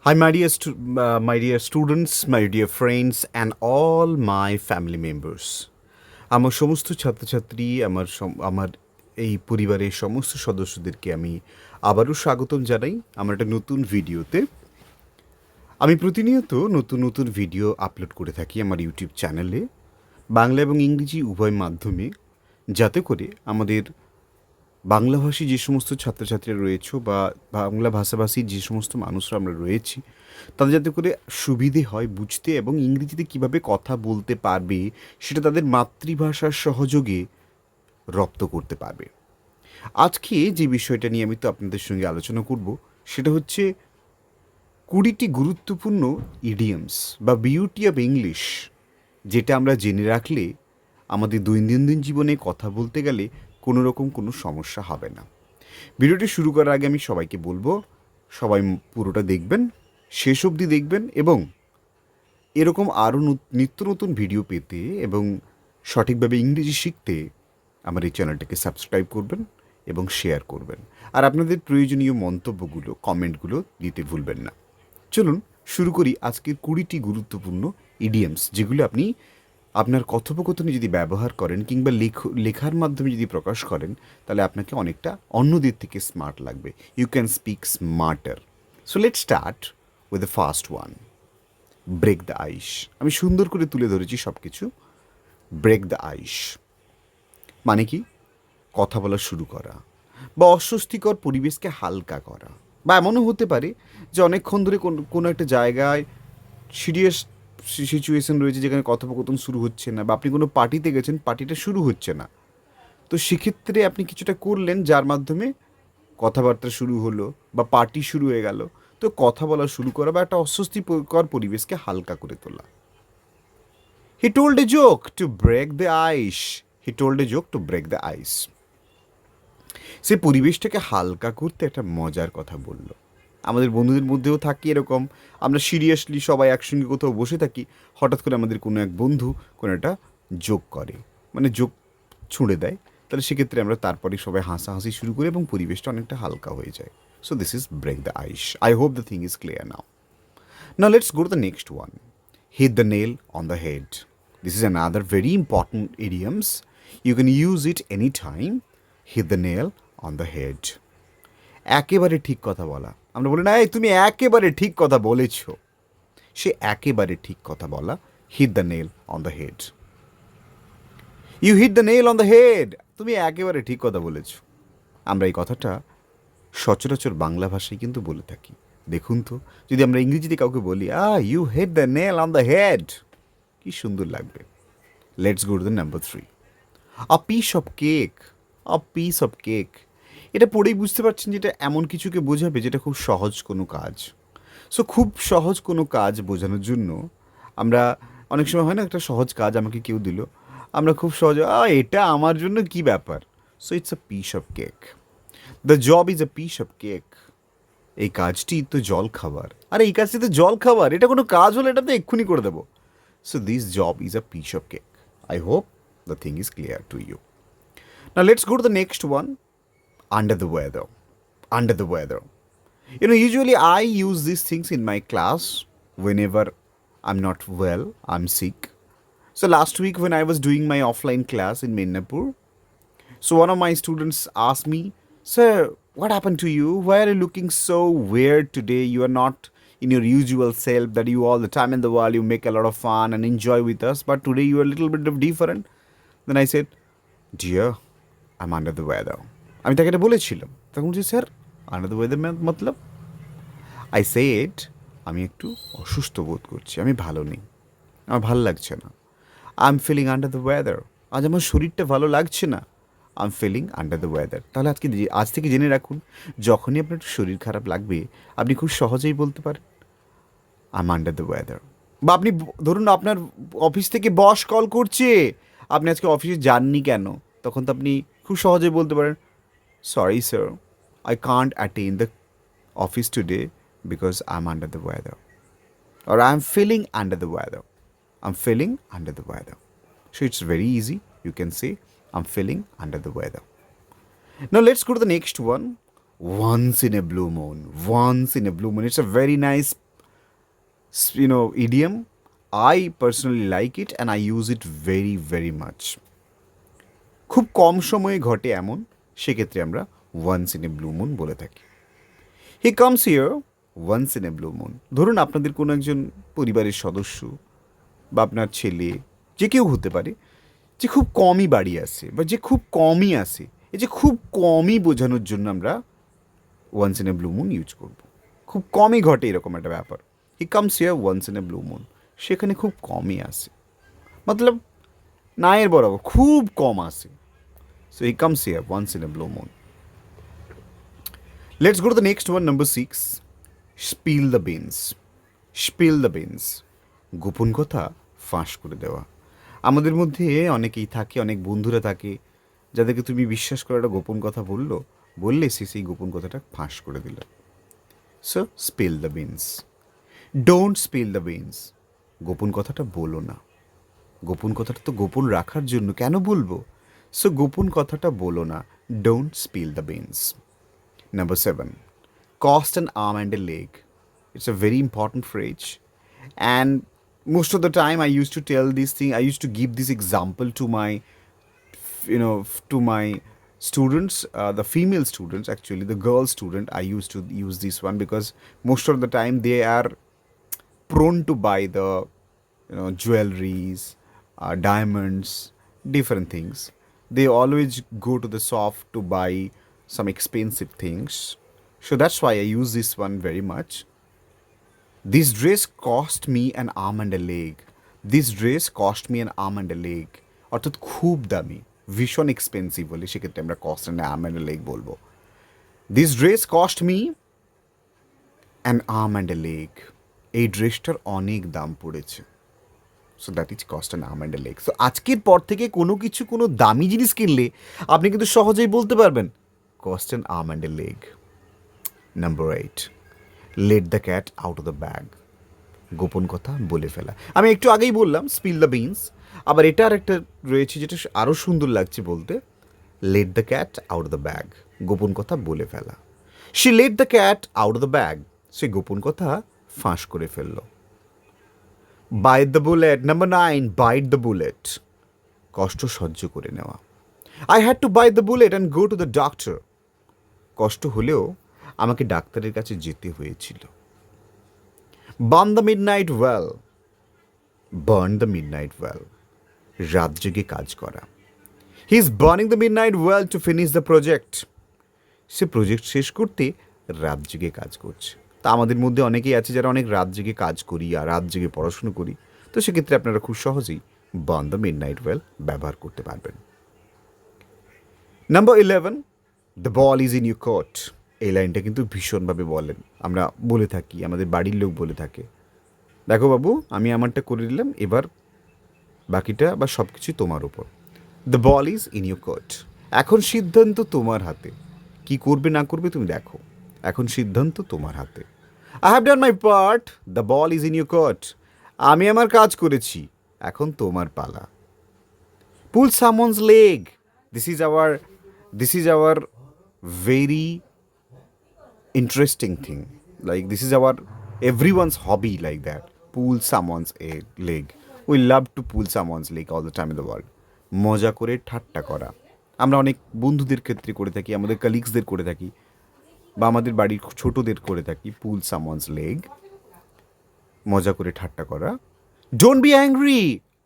Hi, my dear students, my dear friends, and all my family members. আমার সমস্ত ছাত্রছাত্রী, আমার এই পরিবারের সমস্ত সদস্যদেরকে আমি আবারও স্বাগতম জানাই আমার একটা নতুন ভিডিওতে। আমি প্রতিনিয়ত নতুন নতুন ভিডিও আপলোড করে থাকি আমার ইউটিউব চ্যানেলে, বাংলা এবং ইংরেজি উভয় মাধ্যমে, যাতে করে আমাদের বাংলাভাষী যে সমস্ত ছাত্রছাত্রীরা রয়েছে বা বাংলা ভাষাভাষী যে সমস্ত মানুষরা আমরা রয়েছি, তাদের যাতে করে সুবিধে হয় বুঝতে এবং ইংরেজিতে কিভাবে কথা বলতে পারবে সেটা তাদের মাতৃভাষার সহযোগে রপ্ত করতে পারবে। আজকে যে বিষয়টা নিয়ে আমি তো আপনাদের সঙ্গে আলোচনা করব সেটা হচ্ছে 20টি গুরুত্বপূর্ণ ইডিয়মস বা বিউটি অফ ইংলিশ, যেটা আমরা জেনে রাখলে আমাদের দৈনন্দিন জীবনে কথা বলতে গেলে কোনো রকম কোনো সমস্যা হবে না। ভিডিওটি শুরু করার আগে আমি সবাইকে বলবো, সবাই পুরোটা দেখবেন, শেষ অবধি দেখবেন এবং এরকম আরও নিত্য নতুন ভিডিও পেতে এবং সঠিকভাবে ইংরেজি শিখতে আমার এই চ্যানেলটাকে সাবস্ক্রাইব করবেন এবং শেয়ার করবেন। আর আপনাদের প্রয়োজনীয় মন্তব্যগুলো, কমেন্টগুলো দিতে ভুলবেন না। চলুন শুরু করি আজকের 20টি গুরুত্বপূর্ণ ইডিয়মস, যেগুলো আপনি আপনার কথোপকথনে যদি ব্যবহার করেন কিংবা লেখার মাধ্যমে যদি প্রকাশ করেন, তাহলে আপনাকে অনেকটা অন্যদের থেকে স্মার্ট লাগবে। You can speak smarter. So let's start with the first one, break the ice. আমি সুন্দর করে তুলে ধরেছি সব কিছু। ব্রেক দ্য আইস মানে কি? কথা বলা শুরু করা বা অস্বস্তিকর পরিবেশকে হালকা করা। বা এমনও হতে পারে যে অনেকক্ষণ ধরে কোনো একটা জায়গায় সিরিয়াস সিচুয়েশন রয়েছে যেখানে কথোপকথন শুরু হচ্ছে না, বা আপনি কোনো পার্টিতে গেছেন, পার্টিটা শুরু হচ্ছে না। তো সেক্ষেত্রে আপনি কিছুটা করলেন যার মাধ্যমে কথাবার্তা শুরু হলো বা পার্টি শুরু হয়ে গেল। তো কথা বলা শুরু করা বা একটা অস্বস্তিকর পরিবেশকে হালকা করে তোলা। He told a joke to break the ice. He told a joke to break the ice. সে পরিবেশটাকে হালকা করতে একটা মজার কথা বলল। আমাদের বন্ধুদের মধ্যেও থাকি এরকম, আমরা সিরিয়াসলি সবাই একসঙ্গে কোথাও বসে থাকি, হঠাৎ করে আমাদের কোনো এক বন্ধু কোনো একটা জোক করে, মানে জোক ছুঁড়ে দেয়, তাহলে সেক্ষেত্রে আমরা তারপরে সবাই হাসাহাসি শুরু করি এবং পরিবেশটা অনেকটা হালকা হয়ে যায়। So this is break the ice. I hope the thing is clear now. Now let's go to the next one. Hit the nail on the head. This is another very important idioms. You can use it anytime. Hit the nail on the head. একেবারে ঠিক কথা বলা। আমরা বলি না, এই তুমি একেবারে ঠিক কথা বলেছ। সে একেবারে ঠিক কথা বলা। Hit the nail on the head. You hit the nail on the head. তুমি একেবারে ঠিক কথা বলেছ। আমরা এই কথাটা সচরাচর বাংলা ভাষায় কিন্তু বলে থাকি। দেখুন তো, যদি আমরা ইংরেজিতে কাউকে বলি, you hit the nail on the head, কি সুন্দর লাগবে। Let's go to the number 3, a piece of cake. A piece of cake, এটা পড়েই বুঝতে পারছেন যেটা এমন কিছুকে বোঝাবে যেটা খুব সহজ কোনো কাজ। সো খুব সহজ কোনো কাজ বোঝানোর জন্য আমরা অনেক সময় হয় না, একটা সহজ কাজ আমাকে কেউ দিল, আমরা খুব সহজে এটা আমার জন্য কি ব্যাপার। So it's a piece of cake. The job is a piece of cake. এই কাজটি তো জল খাবার। আরে এই কাজটি তো জল খাবার, এটা কোনো কাজ হলে এটা তো এক্ষুনি করে দেবো। So this job is a piece of cake. I hope the thing is clear to you. Now let's go to the next one, under the weather. Under the weather. Usually I use these things in my class whenever I'm not well, I'm sick. So last week when I was doing my offline class in Midnapur, so one of my students asked me, "Sir, what happened to you? Why are you looking so weird today? You are not in your usual self that you all the time in the world you make a lot of fun and enjoy with us, but today you are a little bit of different." Then I said, "Dear, I'm under the weather." আমি তাকে এটা বলেছিলাম। তখন বলছি, sir under the weather Matlab? I said, আমি একটু অসুস্থ বোধ করছি, আমি ভালো নেই, আমার ভালো লাগছে না। I am feeling under the weather. আজ আমার শরীরটা ভালো লাগছে না। I am feeling under the weather. তাহলে আজ থেকে জেনে রাখুন, যখনই আপনার একটু শরীর খারাপ লাগবে আপনি খুব সহজেই বলতে পারেন, I am under the weather. বা আপনি ধরুন আপনার অফিস থেকে বস কল করছে, আপনি আজকে অফিসে যাননি কেন, তখন তো আপনি খুব সহজেই বলতে পারেন, sorry sir, I can't attend the office today because I'm under the weather. Or I'm feeling under the weather. I'm feeling under the weather. So it's very easy. You can say, I'm feeling under the weather. Now let's go to the next one. Once in a blue moon. Once in a blue moon. It's a very nice idiom. I personally like it and I use it very, very much. খুব কম সময়ে ঘটে এমন, সেক্ষেত্রে আমরা once in a blue moon বলে থাকি। He comes here once in a blue moon. ধরুন আপনাদের কোনো একজন পরিবারের সদস্য বা আপনার ছেলে, যে কেউ হতে পারে, যে খুব কমই বাড়ি আসে বা যে খুব কমই আসে, এই যে খুব কমই বোঝানোর জন্য আমরা once in a blue moon use করব। খুব কমই ঘটে এরকম একটা ব্যাপার। He comes here once in a blue moon, সেখানে খুব কমই আসে, মতলব নায়ের বরাবর খুব কম আসে। So he comes here once in a blue moon. Let's go to the next one, number 6, spill the beans. Spill the beans, গোপন কথা ফাঁস করে দেওয়া। আমাদের মধ্যে অনেকেই থাকে, অনেক বন্ধুরা থাকে, যাদেরকে তুমি বিশ্বাস করে একটা গোপন কথা বললে সে সেই গোপন কথাটা ফাঁস করে দিল। So spill the beans, don't spill the beans. গোপন কথাটা বলো না। গোপন কথাটা তো গোপন রাখার জন্য, কেন বলবো? সো গোপন কথাটা বলো না, don't spill the beans. Number 7, cost an arm and a leg. It's a very important phrase. And most of the time I used to tell this thing, I used to give this example to my, to my students, the female students, actually, the girl student. I used to use this one because most of the time they are prone to buy the, jewelries, diamonds, different things. They always go to the shop to buy some expensive things. So that's why I use this one very much. This dress cost me an arm and a leg. This dress cost me an arm and a leg. অর্থাৎ খুব দামি, ভীষণ expensive বলে সেক্ষেত্রে আমরা cost and arm and a leg বলবো। This dress cost me an arm and a leg. এই ড্রেসটার অনেক দাম পড়েছে। So that is cost an arm and a leg. So আজকের পর থেকে কোনো দামি জিনিস কিনলে আপনি কিন্তু সহজেই বলতে পারবেন cost an arm and a leg. Number 8, late the cat out of the bag. গোপন কথা বলে ফেলা। আমি একটু আগেই বললাম স্পিল দ্য বিনস, আবার এটা আর একটা রয়েছে যেটা আরও সুন্দর লাগছে বলতে, let the cat out of the bag, গোপন কথা বলে ফেলা। সে let the cat out of the bag, সে গোপন কথা ফাঁস করে ফেলল। Bite the bullet. Number 9, bite the bullet, কষ্ট সহ্য করে নেওয়া। I had to bite the bullet and go to the doctor. কষ্ট হলেও আমাকে ডাক্তারের কাছে যেতে হয়েছিল। Burn the midnight oil. Burn the midnight oil, রাত জেগে কাজ করা। He is burning the midnight well to finish the project. Say project শেষ করতে রাত জেগে কাজ করছে। তা আমাদের মধ্যে অনেকেই আছে যারা অনেক রাত জেগে কাজ করি আর রাত জেগে পড়াশুনো করি, তো সেক্ষেত্রে আপনারা খুব সহজেই বার্ন দ্য মিডনাইট ওয়েল ব্যবহার করতে পারবেন। Number 11, the ball is in your court. এই লাইনটা কিন্তু ভীষণভাবে আমরা বলে থাকি, আমাদের বাড়ির লোক বলে থাকে, দেখো বাবু আমি আমারটা করে দিলাম, এবার বাকিটা বা সব কিছু তোমার উপর। The ball is in your court, এখন সিদ্ধান্ত তোমার হাতে, কি করবে না করবে তুমি দেখো, এখন সিদ্ধান্ত তোমার হাতে। I have done my part, the ball is in your court, আমি আমার কাজ করেছি, এখন তোমার পালা। Pull someone's leg, this is our very interesting thing, like this is our everyone's hobby, like that, pull someone's leg. We love to pull someone's leg all the time in the world. মজা করে ঠাট্টা করা আমরা অনেক বন্ধুদের ক্ষেত্রে করে থাকি, আমাদের কলিগসদের করে থাকি, বা আমাদের বাড়ির ছোটদের করে থাকি। পুল সামওয়ানস লেগ, মজা করে ঠাট্টা করা। ডোন্ট বি অ্যাংরি,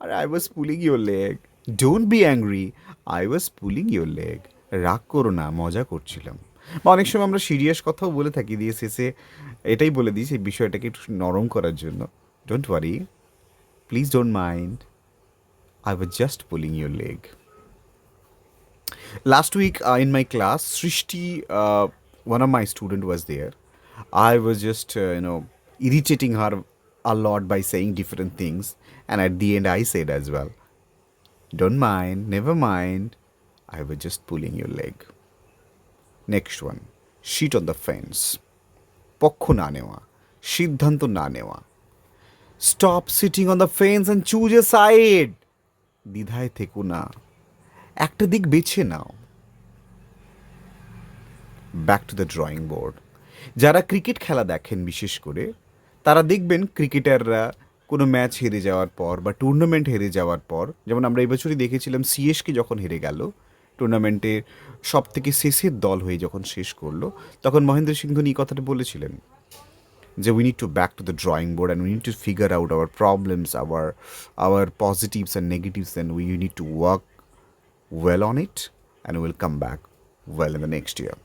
আরে I was pulling your leg. Don't be angry, I was pulling your leg. রাগ করো না, মজা করছিলাম। বা অনেক সময় আমরা সিরিয়াস কথাও বলে থাকি, দিয়ে শেষে এটাই বলে দিই সেই বিষয়টাকে একটু নরম করার জন্য, don't worry, please don't mind, I was just pulling your leg. Last week in my class, Srishti, one of my student was there. I was just, irritating her a lot by saying different things. And at the end I said as well, don't mind, never mind, I was just pulling your leg. Next one, shit on the fence. পক্ষ না নেওয়া, সিদ্ধান্ত না নেওয়া। Stop sitting on the fence and choose a side. দ্বিধায় থেকো না, একটা দিক বেছে নাও। Back to the drawing board. যারা ক্রিকেট খেলা দেখেন বিশেষ করে, তারা দেখবেন ক্রিকেটাররা কোনো ম্যাচ হেরে যাওয়ার পর বা টুর্নামেন্ট হেরে যাওয়ার পর, যেমন আমরা এবছরই দেখেছিলাম সিএসকে যখন হেরে গেল টুর্নামেন্টের সব থেকে শেষের দল হয়ে যখন শেষ করলো, তখন মহেন্দ্র সিং ধোনি এই কথাটা বলেছিলেন যে we need to back to the drawing board and we need to figure out our problems, our positives and negatives, and we need to work well on it and we'll come back well in the next year.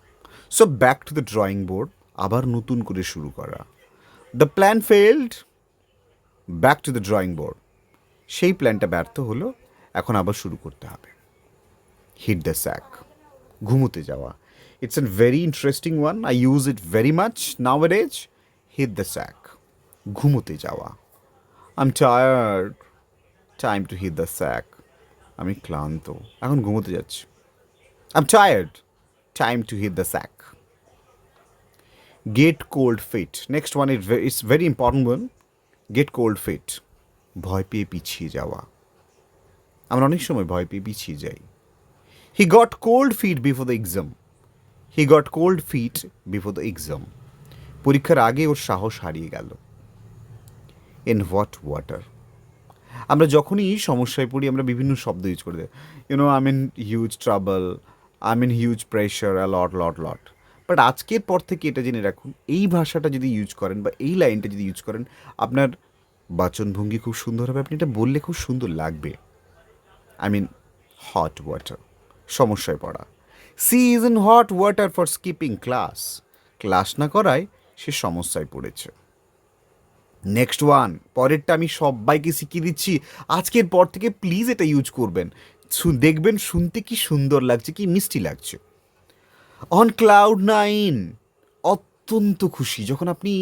So back to the drawing board, আবার নতুন করে শুরু করা। The plan failed, back to the drawing board. সেই প্ল্যানটা ব্যর্থ হলো, এখন আবার শুরু করতে হবে। Hit the sack, ঘুমোতে যাওয়া। It's a very interesting one, I use it very much nowadays. Hit the sack, ঘুমোতে যাওয়া। I'm tired, time to hit the sack. আমি ক্লান্ত, এখন ঘুমোতে যাচ্ছি। I'm tired, time to hit the sack. Get cold feet. Next one is it's very important one. Get cold feet. ভয় পেয়ে পিছিয়ে যাওয়া। আমরা অনেক সময় ভয় পেয়ে পিছিয়ে যাই। He got cold feet before the exam. He got cold feet before the exam. পরীক্ষার আগে ওর সাহস হারিয়ে গেল। In what water? আমরা যখনই সমস্যায় পড়ি আমরা বিভিন্ন শব্দ ইউজ করে দিই, I mean huge trouble, I mean huge pressure, lot. But আজকের পর থেকে এটা জেনে রাখুন, এই ভাষাটা যদি ইউজ করেন বা এই লাইনটা যদি ইউজ করেন, আপনার বাচনভঙ্গি খুব সুন্দর হবে, আপনি এটা বললে খুব সুন্দর লাগবে। আই মিন হট ওয়াটার, সমস্যায় পড়া। She is in hot water for skipping class. Class না করায় সে সমস্যায় পড়েছে। নেক্সট ওয়ান, পরেরটা আমি সবাইকে শিখিয়ে দিচ্ছি, আজকের পর থেকে প্লিজ এটা ইউজ করবেন, দেখবেন শুনতে কি সুন্দর লাগছে, কি মিষ্টি লাগছে। অন ক্লাউড নাইন, অত্যন্ত খুশি। যখন আপনি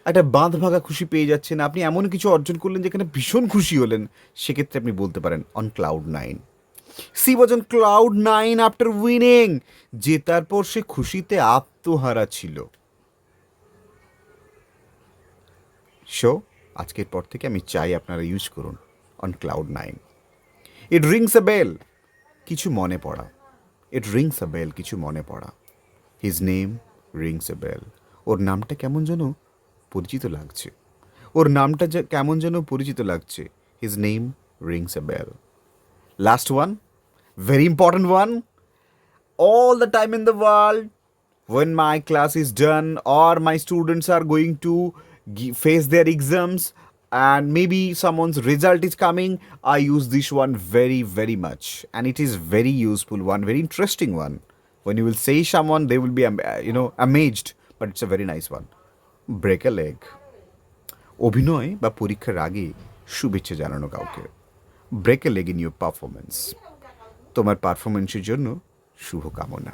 একটা বাঁধ ভাঙা খুশি পেয়ে যাচ্ছেন, আপনি এমন কিছু অর্জন করলেন যেখানে ভীষণ খুশি হলেন, সেক্ষেত্রে আপনি বলতে পারেন on cloud nine. C was on cloud nine after winning, জেতার পর সে খুশিতে আত্মহারা ছিল। সো আজকের পর থেকে আমি চাই আপনারা ইউজ করুন on cloud nine. It rings a bell, কিছু মনে পড়া। ইট রিংস এ বেল, কিছু মনে পড়া। His name rings a bell, ওর নামটা কেমন যেন পরিচিত লাগছে, ওর নামটা কেমন যেন পরিচিত লাগছে। His name rings a bell. Last one, very important one. All the time in the world, when my class is done or my students are going to face their exams and maybe someone's result is coming, I use this one very, very much. And it is very useful one, very interesting one. When you will say someone, they will be, amazed. But it's a very nice one. Break a leg. অভিনয় বা পরীক্ষার আগে শুভেচ্ছা জানানো কাউকে। Break a leg in your performance. তোমার পারফরমেন্সের জন্য শুভকামনা।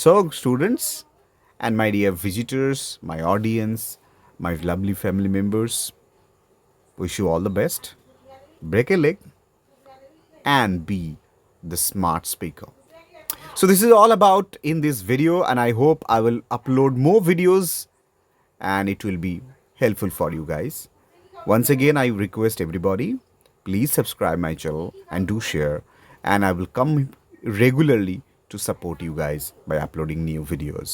So students and my dear visitors, my audience, my lovely family members, wish you all the best. Break a leg and be the smart speaker. So this is all about in this video, and I hope I will upload more videos and it will be helpful for you guys. Once again, I request everybody, please subscribe my channel and do share, and I will come regularly to support you guys by uploading new videos.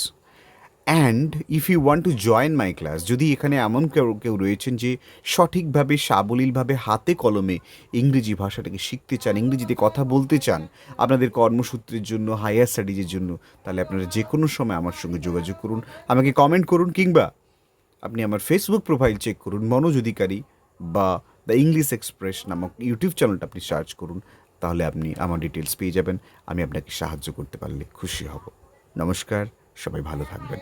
And if you want to join my class, যদি এখানে এমন কেউ রয়েছেন যে সঠিকভাবে সাবলীলভাবে হাতে কলমে ইংরেজি ভাষাটাকে শিখতে চান, ইংরেজিতে কথা বলতে চান আপনাদের কর্মসূত্রের জন্য, হায়ার স্টাডিজের জন্য, তাহলে আপনারা যে কোনো সময় আমার সঙ্গে যোগাযোগ করুন, আমাকে কমেন্ট করুন, কিংবা আপনি আমার ফেসবুক প্রোফাইল চেক করুন, মনোজ অধিকারী, বা দ্য ইংলিশ এক্সপ্রেস নামক ইউটিউব চ্যানেলটা আপনি সার্চ করুন, তাহলে আপনি আমার ডিটেলস পেয়ে যাবেন। আমি আপনাকে সাহায্য করতে পারলে খুশি হব। নমস্কার, সবাই ভালো থাকবেন।